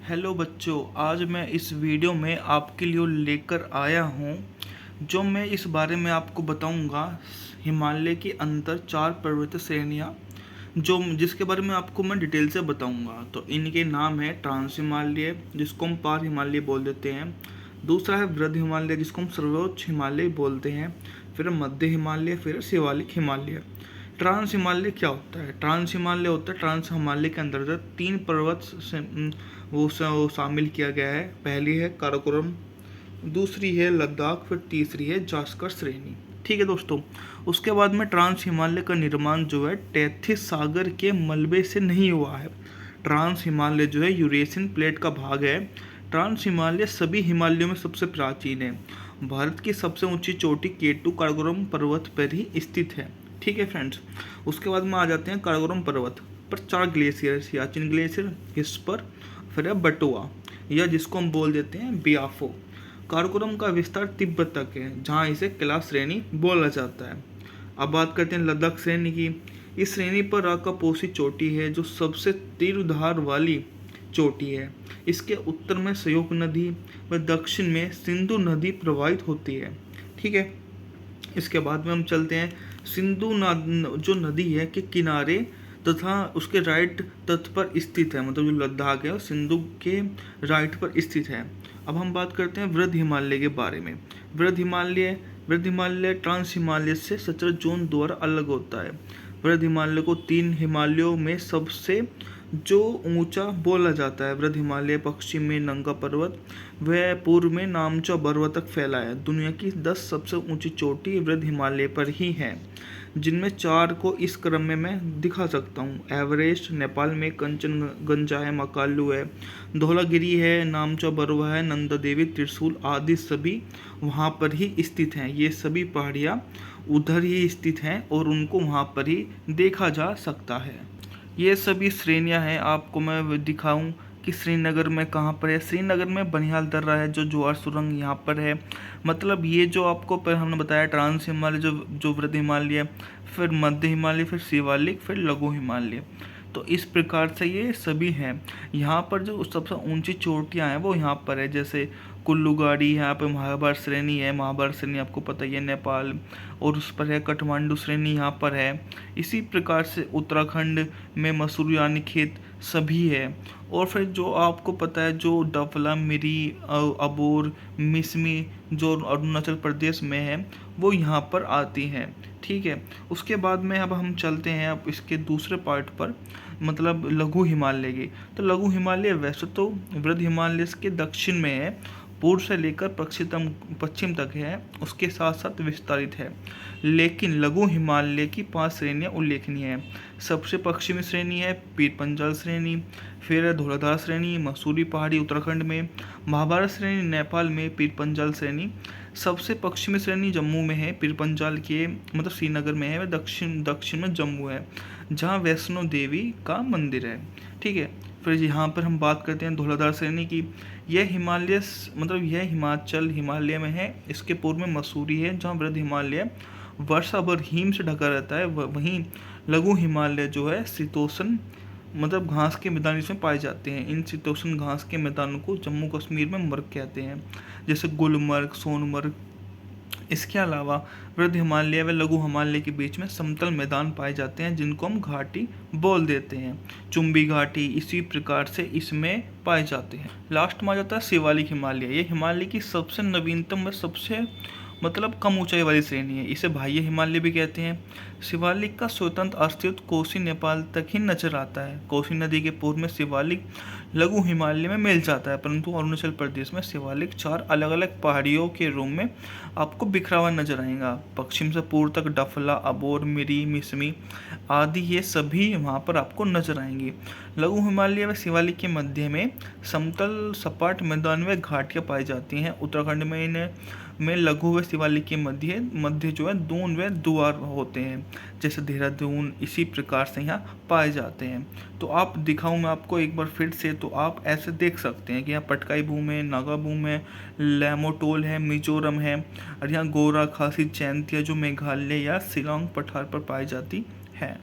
Hello बच्चों, आज मैं इस वीडियो में आपके लिए लेकर आया हूँ जो मैं इस बारे में आपको बताऊँगा। हिमालय के अंदर 4 पर्वत श्रेणियाँ जो जिसके बारे में आपको मैं डिटेल से बताऊँगा। तो इनके नाम है ट्रांस हिमालय, जिसको हम पार हिमालय बोल देते हैं। दूसरा है वृद्ध हिमालय, जिसको हम सर्वोच्च हिमालय बोलते हैं। फिर मध्य हिमालय, फिर शिवालिक हिमालय। ट्रांस हिमालय क्या होता है? ट्रांस हिमालय होता है, ट्रांस हिमालय के अंतर्गत 3 पर्वत से वो शामिल किया गया है। पहली है काराकोरम, दूसरी है लद्दाख, फिर तीसरी है जास्कर श्रेणी। ठीक है दोस्तों, उसके बाद में ट्रांस हिमालय का निर्माण जो है टेथिस सागर के मलबे से नहीं हुआ है। ट्रांस हिमालय जो है यूरेशियन प्लेट का भाग है। ट्रांस हिमालय सभी हिमालयों में सबसे प्राचीन है। भारत की सबसे ऊंची चोटी केटू काराकोरम पर्वत पर ही स्थित है। ठीक है फ्रेंड्स, उसके बाद में आ जाते हैं काराकोरम पर्वत पर 4 ग्लेशियर, सियाचिन ग्लेशियर, हिस्पर, फिर है बटुआ, या जिसको हम बोल देते हैं बियाफो। काराकोरम का विस्तार तिब्बत तक है, जहाँ इसे कैलाश श्रेणी बोला जाता है। अब बात करते हैं लद्दाख श्रेणी की। इस श्रेणी पर राकापोसी चोटी है, जो सबसे तीव्रधार वाली चोटी है। इसके उत्तर में सयोग नदी व दक्षिण में सिंधु नदी प्रवाहित होती है। ठीक है, इसके बाद में हम चलते हैं सिंधु जो नदी है के किनारे तथा उसके राइट तट पर स्थित है। मतलब जो लद्दाख है वो सिंधु के राइट पर स्थित है। अब हम बात करते हैं वृद्ध हिमालय के बारे में। वृद्ध हिमालय ट्रांस हिमालय से 17 जून द्वारा अलग होता है। वृद्ध हिमालय को 3 हिमालयों में सबसे जो ऊंचा बोला जाता है। वृद्ध हिमालय पश्चिम में नंगा पर्वत व पूर्व में नामचा पर्वत तक फैला है। दुनिया की 10 सबसे ऊंची चोटी वृद्ध हिमालय पर ही है, जिनमें 4 को इस क्रम में मैं दिखा सकता हूँ। एवरेस्ट नेपाल में, कंचनगंजा है, मकालू है, धौलागिरी है, नामचा बरुआ है, नंदा देवी, त्रिशूल आदि सभी वहाँ पर ही स्थित हैं। ये सभी पहाड़ियाँ उधर ही स्थित हैं और उनको वहाँ पर ही देखा जा सकता है। ये सभी श्रेणियाँ हैं। आपको मैं दिखाऊं कि श्रीनगर में कहाँ पर है। श्रीनगर में बनिहाल दर्रा है, जो ज्वार सुरंग यहाँ पर है। मतलब ये जो आपको पर हमने बताया ट्रांस हिमालय, जो जो वृद्ध हिमालय, फिर मध्य हिमालय, फिर शिवालिक, फिर लघु हिमालय। तो इस प्रकार से ये सभी हैं। यहाँ पर जो सबसे ऊंची चोटियाँ हैं वो यहाँ पर है, जैसे कुल्लू गाड़ी, यहाँ पे महाभारत श्रेणी है। महाभारत श्रेणी आपको पता ही है, नेपाल, और उस पर है काठमांडू श्रेणी यहाँ पर है। इसी प्रकार से उत्तराखंड में मसूरी रानीखेत सभी है। और फिर जो आपको पता है जो डफला, मिरी, अबोर, मिसमी जो अरुणाचल प्रदेश में है वो यहाँ पर आती हैं। ठीक है, उसके बाद में अब हम चलते हैं अब इसके दूसरे पार्ट पर, मतलब लघु हिमालय की। तो लघु हिमालय वैसे तो वृद्ध हिमालय के दक्षिण में है, पूर्व से लेकर पश्चिम तक है, उसके साथ साथ विस्तारित है। लेकिन लघु हिमालय की 5 श्रेणियाँ उल्लेखनीय हैं। सबसे पश्चिमी श्रेणी है पीर पंजाल श्रेणी, फिर है धौलाधार श्रेणी मसूरी पहाड़ी उत्तराखंड में, महाभारत श्रेणी नेपाल में, पीर पंजाल श्रेणी सबसे पश्चिमी श्रेणी जम्मू में है। पीर पंजाल के मतलब श्रीनगर में है, दक्षिण में जम्मू है, जहाँ वैष्णो देवी का मंदिर है। ठीक है, फिर यहाँ पर हम बात करते हैं धौलाधार श्रेणी की। यह यह हिमाचल हिमालय में है। इसके पूर्व में मसूरी है, जहाँ वृद्ध हिमालय वर्षा भर हिम से ढका रहता है। वहीं लघु हिमालय जो है शीतोष्ण मतलब घास के मैदान इसमें पाए जाते हैं। इन शीतोष्ण घास के मैदानों को जम्मू कश्मीर में मर्ग कहते हैं, जैसे गुलमर्ग, सोनमर्ग। इसके अलावा वृद्ध हिमालय व लघु हिमालय के बीच में समतल मैदान पाए जाते हैं, जिनको हम घाटी बोल देते हैं। चुंबी घाटी इसी प्रकार से इसमें पाए जाते हैं। लास्ट में आ जाता है शिवालिक हिमालय। ये हिमालय की सबसे नवीनतम व सबसे मतलब कम ऊंचाई वाली श्रेणी है। इसे बाह्य हिमालय भी कहते हैं। शिवालिक का स्वतंत्र अस्तित्व कोसी नेपाल तक ही नजर आता है। कोसी नदी के पूर्व में शिवालिक लघु हिमालय में मिल जाता है, परंतु अरुणाचल प्रदेश में शिवालिक 4 अलग अलग पहाड़ियों के रूप में आपको बिखरा हुआ नजर आएगा। पश्चिम से पूर्व तक डफला, अबोर, मिरी, मिसमी आदि ये सभी वहाँ पर आपको नजर आएंगे। लघु हिमालय व शिवालिक के मध्य में समतल सपाट मैदान व घाटियाँ पाई जाती हैं। उत्तराखंड में लघु व शिवालिक के मध्य जो है दून व दुआर होते हैं, जैसे देहरादून। इसी प्रकार से यहाँ पाए जाते हैं। तो आप दिखाऊं मैं आपको एक बार फिर से, तो आप ऐसे देख सकते हैं कि यहाँ पटकाई भूम है, नागा भूम है, लैमोटोल है, मिजोरम है, और यहाँ गोरा खासी जैंतिया जो मेघालय या शिलोंग पठार पर पाई जाती है।